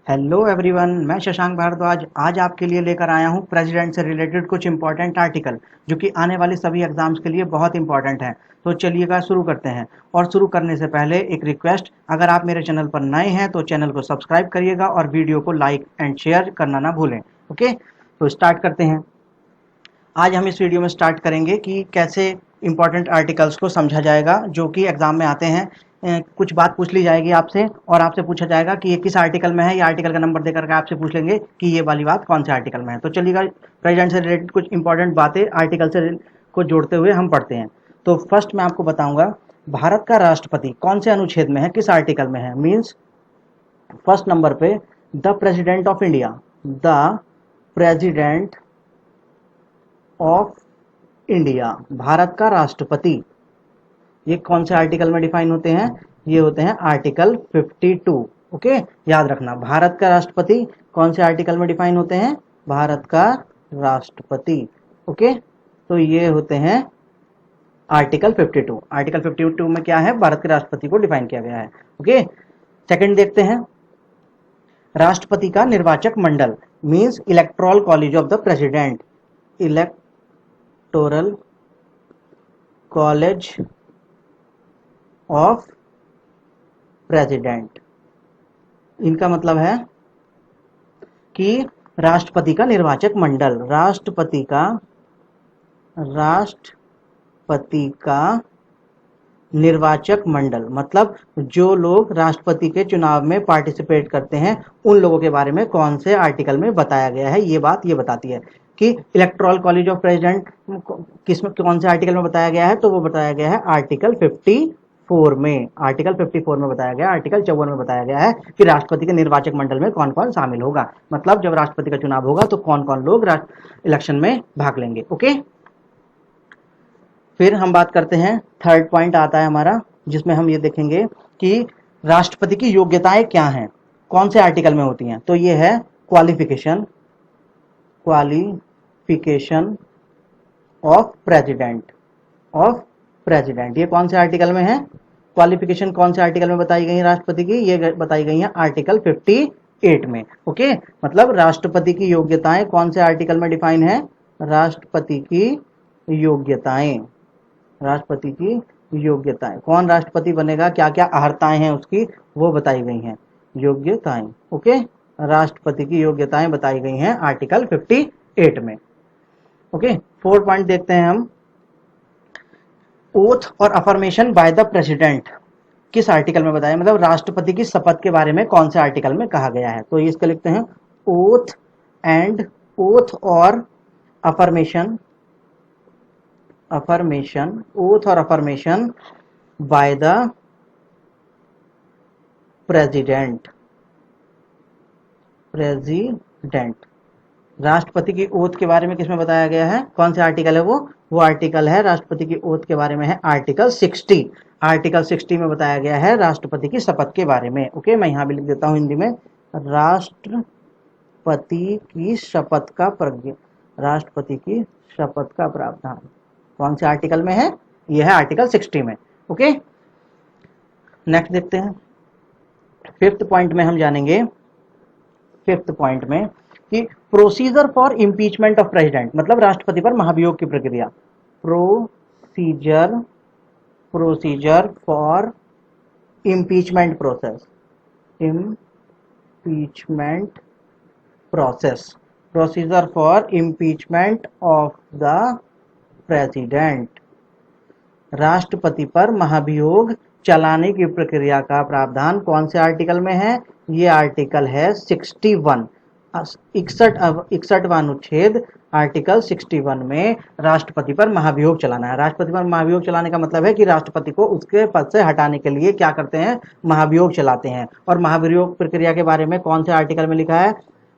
Hello everyone, मैं शशांक भारद्वाज आज आपके लिए लेकर आया हूं प्रेसिडेंट से रिलेटेड कुछ इंपॉर्टेंट आर्टिकल जो कि आने वाले सभी एग्जाम्स के लिए बहुत इंपॉर्टेंट हैं। तो चलिएगा शुरू करते हैं। और शुरू करने से पहले एक रिक्वेस्ट, अगर आप मेरे चैनल पर नए हैं तो चैनल को सब्सक्राइब करिएगा और वीडियो को लाइक एंड शेयर करना ना भूलें। ओके, तो स्टार्ट करते हैं। आज हम इस वीडियो में स्टार्ट करेंगे कि कैसे इंपॉर्टेंट आर्टिकल्स को समझा जाएगा जो कि एग्जाम में आते हैं। कुछ बात पूछ ली जाएगी आपसे और आपसे पूछा जाएगा कि ये किस आर्टिकल में है। ये आर्टिकल का नंबर देकर के आपसे पूछ लेंगे कि ये वाली बात कौन से आर्टिकल में है। तो चलिएगा, प्रेजेंट से रिलेटेड कुछ इंपॉर्टेंट बातें आर्टिकल से को जोड़ते हुए हम पढ़ते हैं। तो फर्स्ट मैं आपको बताऊंगा भारत का राष्ट्रपति कौन से अनुच्छेद में है, किस आर्टिकल में है। मीन्स फर्स्ट नंबर पे the president of India, the president of India, Bharat का राष्ट्रपति, ये कौन से आर्टिकल में डिफाइन होते हैं? ये होते हैं आर्टिकल 52। ओके, याद रखना, भारत का राष्ट्रपति कौन से आर्टिकल में डिफाइन होते हैं? भारत का राष्ट्रपति। ओके, तो ये होते हैं आर्टिकल 52। आर्टिकल 52 में क्या है? भारत के राष्ट्रपति को डिफाइन किया गया है। ओके, सेकंड देखते हैं, राष्ट्रपति का निर्वाचक मंडल means electoral college of the president, electoral college of president. इनका मतलब है कि राष्ट्रपति का निर्वाचक मंडल, राष्ट्रपति का निर्वाचक मंडल मतलब जो लोग राष्ट्रपति के चुनाव में पार्टिसिपेट करते हैं उन लोगों के बारे में कौन से आर्टिकल में बताया गया है। ये बात ये बताती है कि इलेक्टोरल कॉलेज ऑफ प्रेसिडेंट किस में, कौन से आर्टिकल में बताया गया है? तो वो बताया गया है आर्टिकल 54 में। आर्टिकल 54 में बताया गया, आर्टिकल 54 में बताया गया है कि राष्ट्रपति के निर्वाचक मंडल में कौन कौन शामिल होगा। मतलब जब राष्ट्रपति का चुनाव होगा तो कौन कौन लोग इलेक्शन में भाग लेंगे। ओके, फिर हम बात करते हैं, थर्ड पॉइंट आता है हमारा जिसमें हम ये देखेंगे कि राष्ट्रपति की योग्यताएं क्या हैं, कौन से आर्टिकल में होती हैं। तो ये है क्वालिफिकेशन ऑफ प्रेसिडेंट, ये कौन से आर्टिकल में है? क्वालिफिकेशन कौन से आर्टिकल में बताई गई है राष्ट्रपति की? ये बताई गई है आर्टिकल 58 में। ओके, मतलब राष्ट्रपति की योग्यताएं कौन से आर्टिकल में डिफाइन है? राष्ट्रपति की योग्यताएं, कौन राष्ट्रपति बनेगा, क्या क्या अर्हताएं हैं उसकी, वो बताई गई हैं, योग्यताएं। ओके, राष्ट्रपति की योग्यताएं बताई गई हैं आर्टिकल 58 में। ओके, फोर्थ पॉइंट देखते हैं हम, ओथ और अफर्मेशन बाय द प्रेसिडेंट किस आर्टिकल में बताया, मतलब राष्ट्रपति की शपथ के बारे में कौन से आर्टिकल में कहा गया है। तो इसको लिखते हैं ओथ और अफर्मेशन बाय द प्रेसिडेंट। राष्ट्रपति की ओथ के बारे में किसमें बताया गया है? कौन से आर्टिकल है वो आर्टिकल है, राष्ट्रपति की ओथ के बारे में है आर्टिकल 60। आर्टिकल 60 में बताया गया है राष्ट्रपति की शपथ के बारे में। ओके, मैं यहां भी लिख देता हूं हिंदी में, राष्ट्रपति की शपथ का प्रावधान कौन से आर्टिकल में है? यह है आर्टिकल 60 में। ओके, नेक्स्ट देखते हैं, फिफ्थ पॉइंट में हम जानेंगे, फिफ्थ पॉइंट में कि procedure for impeachment of president, मतलब राष्ट्रपति पर महाभियोग की प्रक्रिया। Procedure for impeachment procedure for impeachment of the president, राष्ट्रपति पर महाभियोग चलाने की प्रक्रिया का प्रावधान कौन से आर्टिकल में है? ये आर्टिकल है 61, 61वां अनुच्छेद आर्टिकल 61 में राष्ट्रपति पर महाभियोग चलाना है। राष्ट्रपति पर महाभियोग चलाने का मतलब है कि राष्ट्रपति को उसके पद से हटाने के लिए क्या करते हैं? महाभियोग चलाते हैं। और महाभियोग प्रक्रिया के बारे में कौन से आर्टिकल में लिखा है?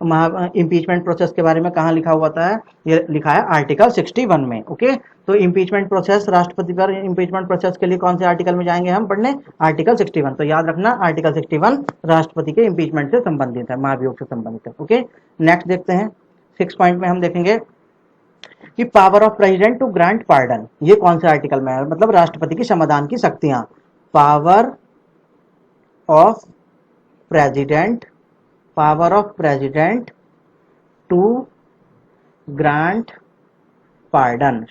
इम्पीचमेंट प्रोसेस के बारे में कहाँ लिखा हुआ था? ये लिखा है आर्टिकल 61 में। ओके, तो इम्पीचमेंट प्रोसेस, राष्ट्रपति पर इम्पीचमेंट प्रोसेस के लिए कौन से आर्टिकल में जाएंगे हम पढ़ने? आर्टिकल 61। तो याद रखना, आर्टिकल 61 राष्ट्रपति के इम्पीचमेंट से संबंधित है, महाभियोग से संबंधित है। ओके, नेक्स्ट देखते हैं, 6 पॉइंट में हम देखेंगे कि power of president to grant pardon, ये कौन से आर्टिकल में है? मतलब राष्ट्रपति की समाधान की शक्तियां, power of president power of president to grant pardon.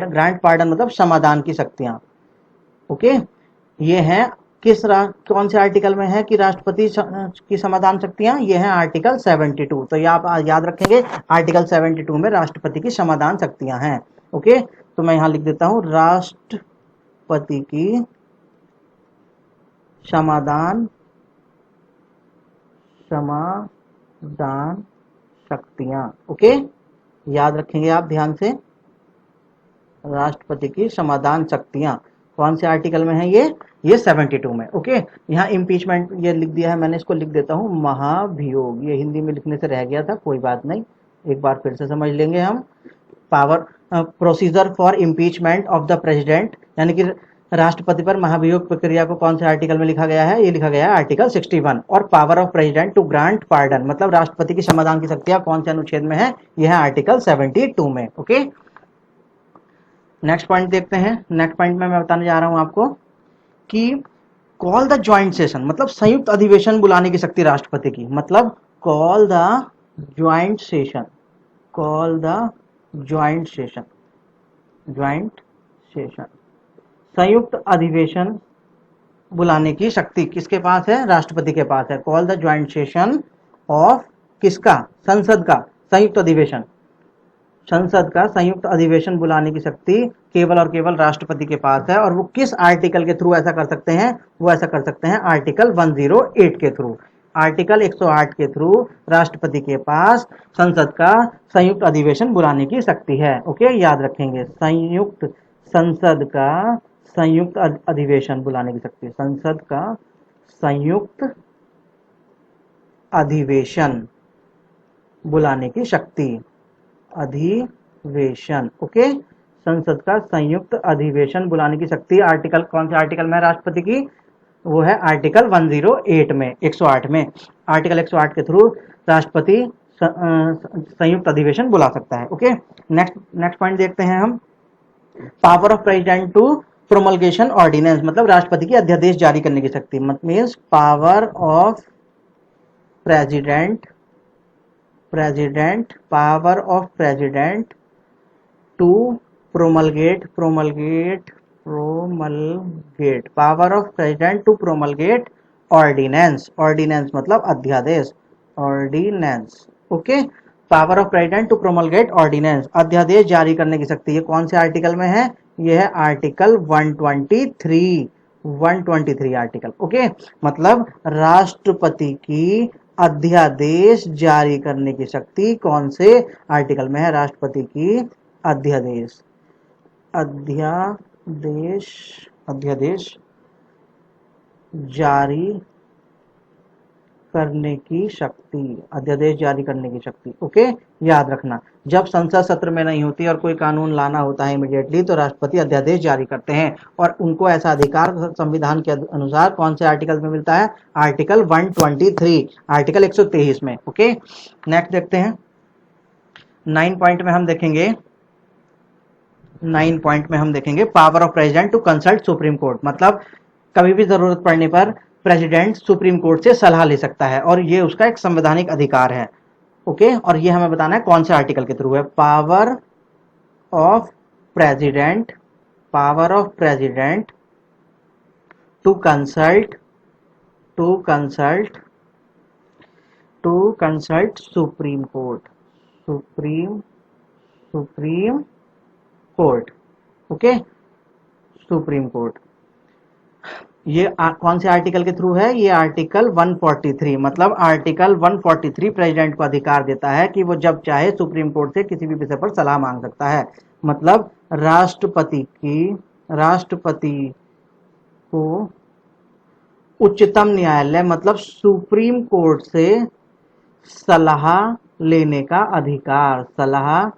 Grant pardon मतलब समाधान की शक्तियां। ओके, ये है कौन से आर्टिकल में है कि राष्ट्रपति की समाधान शक्तियां? ये है आर्टिकल 72। तो ये आप याद रखेंगे, आर्टिकल 72 में राष्ट्रपति की समाधान शक्तियां हैं। ओके, तो मैं यहां लिख देता हूं राष्ट्रपति की समाधान शक्तियां। ओके, याद रखेंगे आप ध्यान से, राष्ट्रपति की समाधान शक्तियां कौन से आर्टिकल में है? ये 72 में। ओके, यहाँ इम्पीचमेंट ये लिख दिया है मैंने, इसको लिख देता हूँ महाभियोग। ये हिंदी में लिखने से रह गया था, कोई बात नहीं, एक बार फिर से समझ लेंगे हम। Power procedure for impeachment of the president, यानी कि राष्ट्रपति पर महाभियोग प्रक्रिया को कौन से आर्टिकल में लिखा गया है? ये लिखा गया है आर्टिकल 61। और power of president to grant pardon मतलब राष्ट्रपति की समाधान की शक्तियां कौन से अनुच्छेद में है? यह है आर्टिकल 72 में। ओके, नेक्स्ट पॉइंट देखते हैं। नेक्स्ट पॉइंट में मैं बताने जा रहा हूं आपको कि कॉल द ज्वाइंट सेशन मतलब संयुक्त अधिवेशन बुलाने की शक्ति राष्ट्रपति की। मतलब call the joint session, call the joint session, joint session, संयुक्त अधिवेशन बुलाने की शक्ति किसके पास है? राष्ट्रपति के पास है। Call the joint session of किसका? संसद का संयुक्त अधिवेशन, संसद का संयुक्त अधिवेशन बुलाने की शक्ति केवल और केवल राष्ट्रपति के पास है। और वो किस आर्टिकल के थ्रू ऐसा कर सकते हैं? वो ऐसा कर सकते हैं आर्टिकल 108 के थ्रू। आर्टिकल 108 के थ्रू राष्ट्रपति के पास संसद का संयुक्त अधिवेशन बुलाने की शक्ति है। ओके, याद रखेंगे, संसद का संयुक्त अधिवेशन बुलाने की शक्ति, संसद का संयुक्त अधिवेशन बुलाने की शक्ति, अधिवेशन। ओके, संसद का संयुक्त अधिवेशन बुलाने की शक्ति आर्टिकल कौन से आर्टिकल में है राष्ट्रपति की? वो है आर्टिकल 108 में, 108 में। आर्टिकल 108 के थ्रू राष्ट्रपति संयुक्त अधिवेशन बुला सकता है। ओके, नेक्स्ट पॉइंट देखते हैं हम। Power of president to promulgation ordinance मतलब राष्ट्रपति की अध्यादेश जारी करने की शक्ति। Means power of president power of president to promulgate power of president to promulgate ordinance. Ordinance मतलब अध्यादेश, ordinance. Okay, power of president to promulgate ordinance अध्यादेश जारी करने की शक्ति ये कौन से आर्टिकल में है? ये है आर्टिकल 123 आर्टिकल। ओके, मतलब राष्ट्रपति की अध्यादेश जारी करने की शक्ति कौन से आर्टिकल में है? राष्ट्रपति की अध्यादेश जारी करने की शक्ति, अध्यादेश जारी करने की शक्ति। ओके, याद रखना, जब संसद सत्र में नहीं होती और कोई कानून लाना होता है इमीडिएटली तो राष्ट्रपति अध्यादेश जारी करते हैं और उनको ऐसा अधिकार संविधान के अनुसार कौन से आर्टिकल में मिलता है? आर्टिकल 123, आर्टिकल 123 में। ओके, नेक्स्ट देखते हैं। 9 पॉइंट में हम देखेंगे power of president to consult supreme court मतलब कभी भी जरूरत पड़ने पर प्रेसिडेंट सुप्रीम कोर्ट से सलाह ले सकता है और ये उसका एक संवैधानिक अधिकार है। ओके, और ये हमें बताना है कौन से आर्टिकल के थ्रू है। Power of president to consult supreme court. Okay, supreme court ये कौन से आर्टिकल के थ्रू है? ये आर्टिकल 143 मतलब आर्टिकल 143 प्रेसिडेंट को अधिकार देता है कि वो जब चाहे सुप्रीम कोर्ट से किसी भी विषय पर सलाह मांग सकता है। मतलब राष्ट्रपति को उच्चतम न्यायालय मतलब सुप्रीम कोर्ट से सलाह लेने का अधिकार, सलाह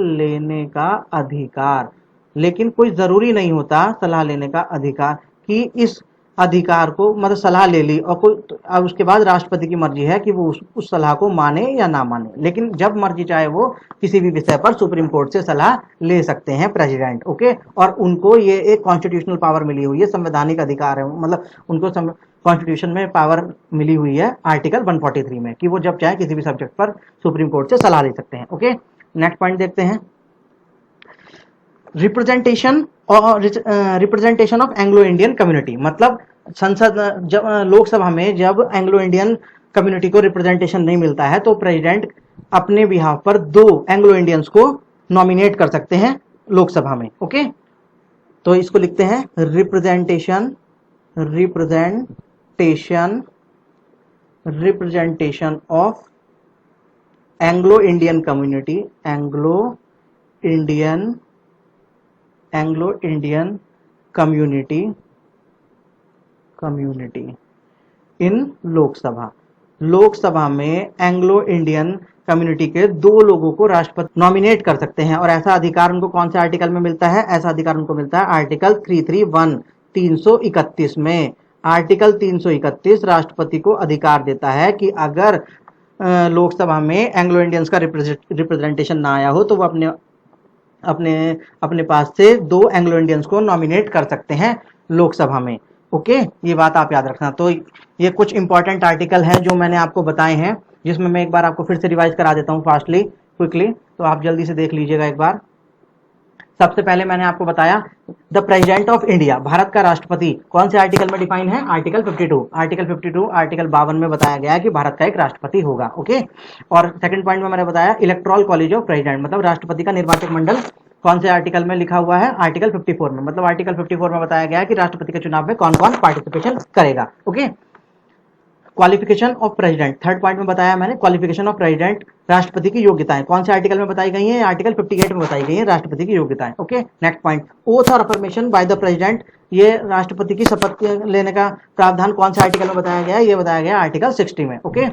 लेने का अधिकार। लेकिन कोई जरूरी नहीं होता सलाह लेने का अधिकार कि इस अधिकार को मतलब सलाह ले ली और अब उसके बाद राष्ट्रपति की मर्जी है कि वो उस सलाह को माने या ना माने। लेकिन जब मर्जी चाहे वो किसी भी विषय पर सुप्रीम कोर्ट से सलाह ले सकते हैं प्रेसिडेंट। ओके, और उनको ये एक कॉन्स्टिट्यूशनल पावर मिली हुई है, संवैधानिक अधिकार है, मतलब उनको कॉन्स्टिट्यूशन में पावर मिली हुई है आर्टिकल 143 में कि वो जब चाहे किसी भी सब्जेक्ट पर सुप्रीम कोर्ट से सलाह ले सकते हैं। ओके, नेक्स्ट पॉइंट देखते हैं, रिप्रेजेंटेशन और representation of Anglo Indian community. मतलब संसद जब लोकसभा में जब एंग्लो इंडियन कम्युनिटी को रिप्रेजेंटेशन नहीं मिलता है तो प्रेसिडेंट अपने बिहाफ पर 2 एंग्लो इंडियंस को नॉमिनेट कर सकते हैं लोकसभा में। ओके, तो इसको लिखते हैं representation of Anglo Indian community, Anglo Indian community in Lok Sabha में एंग्लो इंडियन कम्युनिटी के 2 लोगों को राष्ट्रपति नॉमिनेट कर सकते हैं। और ऐसा अधिकार उनको कौन से आर्टिकल में मिलता है? ऐसा अधिकार उनको मिलता है आर्टिकल 331 में। आर्टिकल 331 राष्ट्रपति को अधिकार देता है कि अगर लोकसभा में एंग्लो इंडियंस का रिप्रेजेंटेशन ना आया हो तो वो अपने पास से 2 एंग्लो इंडियंस को नॉमिनेट कर सकते हैं लोकसभा में। ओके, ये बात आप याद रखना। तो ये कुछ इंपॉर्टेंट आर्टिकल हैं जो मैंने आपको बताए हैं, जिसमें मैं एक बार आपको फिर से रिवाइज करा देता हूँ फास्टली क्विकली, तो आप जल्दी से देख लीजिएगा एक बार। सबसे पहले मैंने आपको बताया the president of India, Bharat का राष्ट्रपति कौन से आर्टिकल में डिफाइन है? आर्टिकल 52। आर्टिकल 52 में बताया गया है कि भारत का एक राष्ट्रपति होगा। ओके, और सेकंड पॉइंट में मैंने बताया इलेक्टोरल कॉलेज ऑफ प्रेसिडेंट, मतलब राष्ट्रपति का निर्वाचक मंडल कौन से आर्टिकल में लिखा हुआ है? आर्टिकल 54 में। मतलब आर्टिकल 54 में बताया गया है कि राष्ट्रपति के चुनाव में कौन कौन पार्टिसिपेशन करेगा। Okay, qualification of president, third point में बताया मैंने क्वालिफिकेशन ऑफ प्रेसिडेंट, राष्ट्रपति की योग्यताएं कौन से आर्टिकल में बताई गई हैं? आर्टिकल 58 में बताई गई है राष्ट्रपति की योग्यताएं। ओके, नेक्स्ट पॉइंट, ओथ और अफर्मेशन बाय द प्रेसिडेंट, ये राष्ट्रपति की शपथ लेने का प्रावधान कौन से आर्टिकल में बताया गया है? ये बताया गया आर्टिकल 60 में। ओके,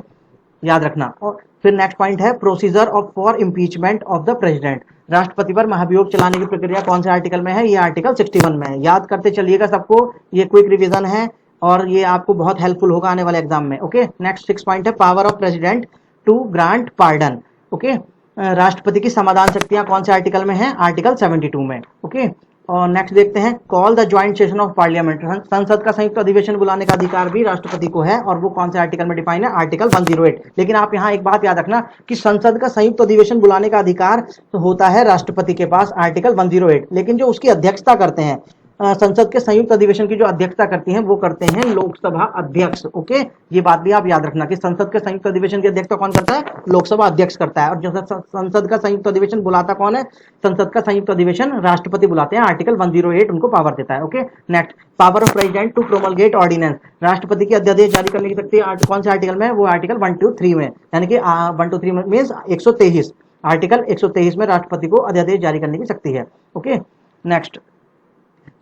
याद रखना। और फिर नेक्स्ट पॉइंट है procedure of for impeachment of the president, राष्ट्रपति पर महाभियोग चलाने की प्रक्रिया कौन से आर्टिकल में है? ये आर्टिकल 61 में है। याद करते चलिएगा सबको, ये क्विक रिवीजन है और ये आपको बहुत हेल्पफुल होगा आने वाले एग्जाम में। ओके, नेक्स्ट 6 पॉइंट है power of president to grant pardon. Okay, राष्ट्रपति की समाधान शक्तियां कौन से आर्टिकल में है? आर्टिकल 72 में। ओके, और नेक्स्ट देखते हैं call the joint session of parliament, संसद का संयुक्त अधिवेशन बुलाने का अधिकार भी राष्ट्रपति को है और वो कौन से आर्टिकल में डिफाइन है? आर्टिकल 108। लेकिन आप यहाँ एक बात याद रखना कि संसद का संयुक्त अधिवेशन बुलाने का अधिकार तो होता है राष्ट्रपति के पास, आर्टिकल 108, लेकिन जो उसकी अध्यक्षता करते हैं, संसद के संयुक्त अधिवेशन की जो अध्यक्षता करती हैं वो करते हैं लोकसभा अध्यक्ष। ओके, ये बात भी आप याद रखना कि संसद के संयुक्त अधिवेशन की अध्यक्षता कौन करता है? लोकसभा अध्यक्ष करता है। और जो संसद का संयुक्त अधिवेशन बुलाता कौन है? संसद का संयुक्त अधिवेशन राष्ट्रपति बुलाते हैं, आर्टिकल 108 उनको पावर देता है। Okay, next, power of president to promulgate ordinance, राष्ट्रपति की अध्यादेश जारी करने की शक्ति कौन से आर्टिकल में है? वो आर्टिकल 123 में, यानी कि 123 मीन्स 123, आर्टिकल 123 में राष्ट्रपति को अध्यादेश जारी करने की शक्ति है। ओके, नेक्स्ट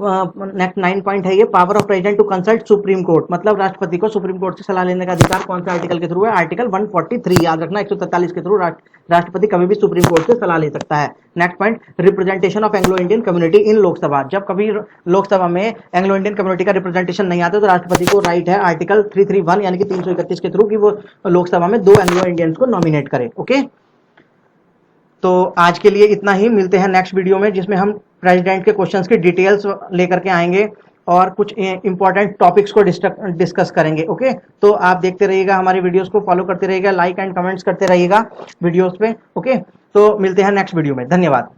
9 पॉइंट है ये power of president to consult supreme court, मतलब राष्ट्रपति को सुप्रीम कोर्ट से सलाह लेने का अधिकार कौन से आर्टिकल के थ्रू है? आर्टिकल 143। याद रखना 143 के थ्रू राष्ट्रपति कभी भी सुप्रीम कोर्ट से सलाह ले सकता है। Next point, representation of Anglo Indian community in Lok Sabha, जब कभी लोकसभा में एंग्लो इंडियन कम्युनिटी का रिप्रेजेंटेशन नहीं आता तो राष्ट्रपति को राइट है आर्टिकल 331 यानी कि 331 के थ्रू कि वो लोकसभा में 2 एंग्लो इंडियंस को नॉमिनेट करे। ओके, तो आज के लिए इतना ही, मिलते हैं नेक्स्ट वीडियो में जिसमें हम प्रेसिडेंट के क्वेश्चंस की डिटेल्स लेकर के आएंगे और कुछ इंपॉर्टेंट टॉपिक्स को डिस्कस करेंगे। ओके, तो आप देखते रहिएगा, हमारे वीडियोस को फॉलो करते रहिएगा, लाइक एंड कमेंट्स करते रहिएगा वीडियोस पे। ओके, तो मिलते हैं नेक्स्ट वीडियो में, धन्यवाद।